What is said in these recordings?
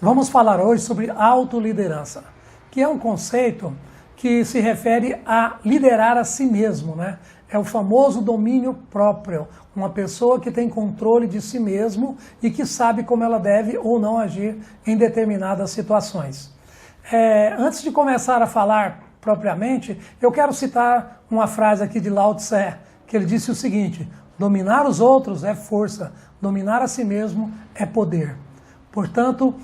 Vamos falar hoje sobre autoliderança, que é um conceito que se refere a liderar a si mesmo, né? É o famoso domínio próprio, uma pessoa que tem controle de si mesmo e que sabe como ela deve ou não agir em determinadas situações. Antes de começar a falar propriamente, eu quero citar uma frase aqui de Lao Tse, que ele disse o seguinte: dominar os outros é força, dominar a si mesmo é poder. Portanto,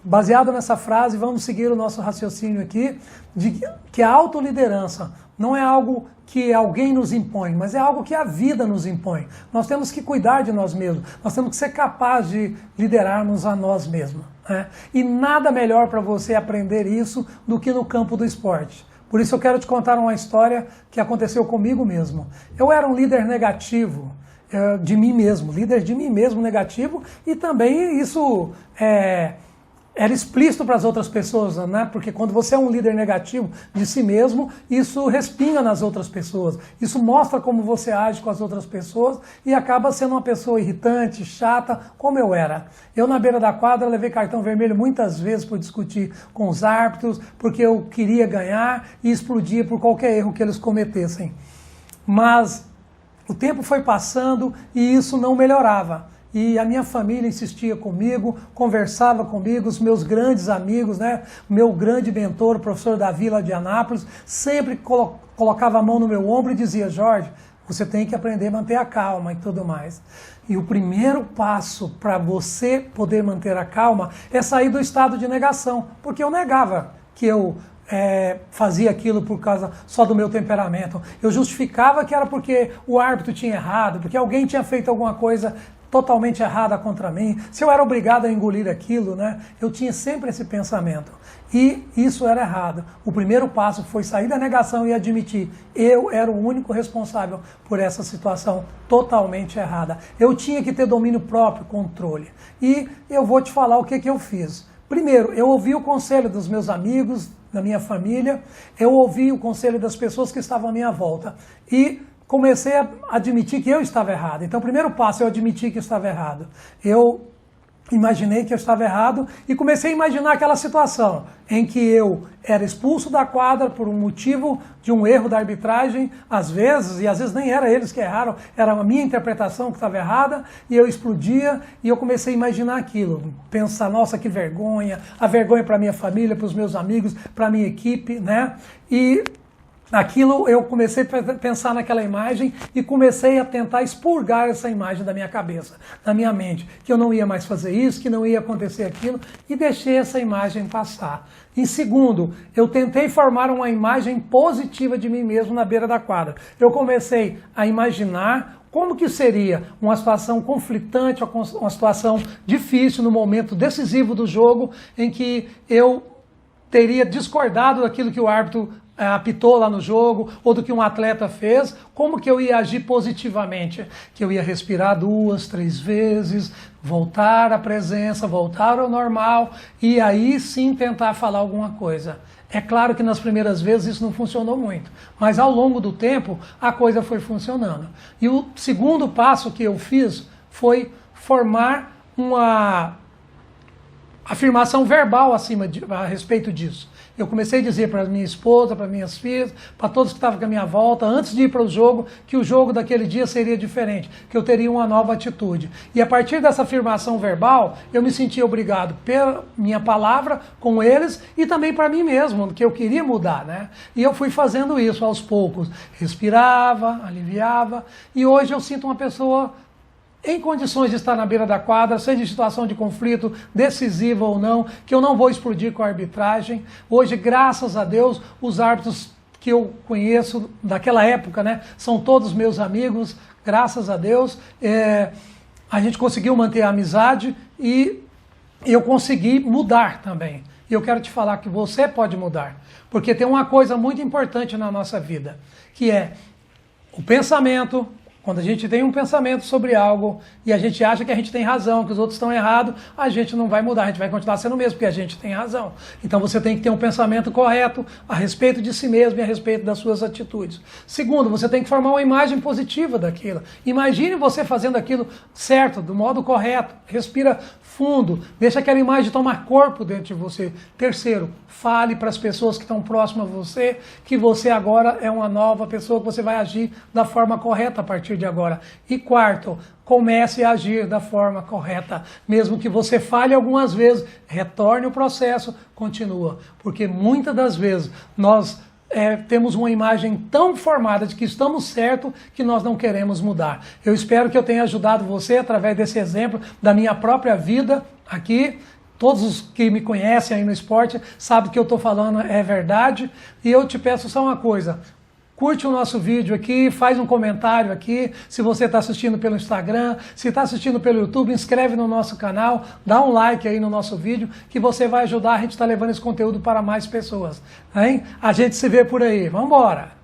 baseado nessa frase, vamos seguir o nosso raciocínio aqui, de que a autoliderança não é algo que alguém nos impõe, mas é algo que a vida nos impõe. Nós temos que cuidar de nós mesmos, nós temos que ser capazes de liderarmos a nós mesmos, né? E nada melhor para você aprender isso do que no campo do esporte. Por isso eu quero te contar uma história que aconteceu comigo mesmo. Eu era um líder negativo de mim mesmo, líder de mim mesmo negativo, e também isso era explícito para as outras pessoas, né? Porque quando você é um líder negativo de si mesmo, isso respinga nas outras pessoas. Isso mostra como você age com as outras pessoas e acaba sendo uma pessoa irritante, chata, como eu era. Eu, na beira da quadra, levei cartão vermelho muitas vezes por discutir com os árbitros, porque eu queria ganhar e explodia por qualquer erro que eles cometessem. Mas o tempo foi passando e isso não melhorava. E a minha família insistia comigo, conversava comigo, os meus grandes amigos, né? Meu grande mentor, o professor Davi lá de Anápolis, sempre colocava a mão no meu ombro e dizia: Jorge, você tem que aprender a manter a calma e tudo mais. E o primeiro passo para você poder manter a calma é sair do estado de negação, porque eu negava que eu fazia aquilo por causa só do meu temperamento. Eu justificava que era porque o árbitro tinha errado, porque alguém tinha feito alguma coisa totalmente errada contra mim, se eu era obrigado a engolir aquilo, né? Eu tinha sempre esse pensamento. E isso era errado. O primeiro passo foi sair da negação e admitir: eu era o único responsável por essa situação totalmente errada. Eu tinha que ter domínio próprio, controle. E eu vou te falar o que eu fiz. Primeiro, eu ouvi o conselho dos meus amigos, da minha família, eu ouvi o conselho das pessoas que estavam à minha volta. E comecei a admitir que eu estava errado. Então, o primeiro passo é eu admitir que eu estava errado. Eu imaginei que eu estava errado e comecei a imaginar aquela situação em que eu era expulso da quadra por um motivo de um erro da arbitragem, às vezes, e às vezes nem era eles que erraram, era a minha interpretação que estava errada, e eu explodia, e eu comecei a imaginar aquilo, pensar: nossa, que vergonha, a vergonha para minha família, para os meus amigos, para a minha equipe, né? E aquilo, eu comecei a pensar naquela imagem e comecei a tentar expurgar essa imagem da minha cabeça, da minha mente, que eu não ia mais fazer isso, que não ia acontecer aquilo, e deixei essa imagem passar. Em segundo, eu tentei formar uma imagem positiva de mim mesmo na beira da quadra. Eu comecei a imaginar como que seria uma situação conflitante, uma situação difícil no momento decisivo do jogo, em que eu teria discordado daquilo que o árbitro apitou lá no jogo, ou do que um atleta fez, como que eu ia agir positivamente? Que eu ia respirar 2, 3 vezes, voltar à presença, voltar ao normal, e aí sim tentar falar alguma coisa. É claro que nas primeiras vezes isso não funcionou muito, mas ao longo do tempo a coisa foi funcionando. E o segundo passo que eu fiz foi formar uma afirmação verbal a respeito disso. Eu comecei a dizer para minha esposa, para minhas filhas, para todos que estavam com a minha volta, antes de ir para o jogo, que o jogo daquele dia seria diferente, que eu teria uma nova atitude. E a partir dessa afirmação verbal, eu me sentia obrigado pela minha palavra com eles e também para mim mesmo, que eu queria mudar, né? E eu fui fazendo isso aos poucos. Respirava, aliviava, e hoje eu sinto uma pessoa em condições de estar na beira da quadra, seja em situação de conflito, decisiva ou não, que eu não vou explodir com a arbitragem. Hoje, graças a Deus, os árbitros que eu conheço daquela época, né, são todos meus amigos, graças a Deus. A gente conseguiu manter a amizade e eu consegui mudar também. E eu quero te falar que você pode mudar, porque tem uma coisa muito importante na nossa vida, que é o pensamento. Quando a gente tem um pensamento sobre algo e a gente acha que a gente tem razão, que os outros estão errados, a gente não vai mudar, a gente vai continuar sendo o mesmo, porque a gente tem razão. Então você tem que ter um pensamento correto a respeito de si mesmo e a respeito das suas atitudes. Segundo, você tem que formar uma imagem positiva daquilo. Imagine você fazendo aquilo certo, do modo correto. Respira fundo, deixa aquela imagem tomar corpo dentro de você. Terceiro, fale para as pessoas que estão próximas a você que você agora é uma nova pessoa, que você vai agir da forma correta a partir de agora. E quarto, comece a agir da forma correta. Mesmo que você falhe algumas vezes, retorne o processo, continua. Porque muitas das vezes nós temos uma imagem tão formada de que estamos certos que nós não queremos mudar. Eu espero que eu tenha ajudado você através desse exemplo da minha própria vida aqui. Todos os que me conhecem aí no esporte sabem que eu estou falando é verdade. E eu te peço só uma coisa. Curte o nosso vídeo aqui, faz um comentário aqui, se você está assistindo pelo Instagram, se está assistindo pelo YouTube, inscreve no nosso canal, dá um like aí no nosso vídeo, que você vai ajudar a gente a estar levando esse conteúdo para mais pessoas. Hein? A gente se vê por aí, vamos embora!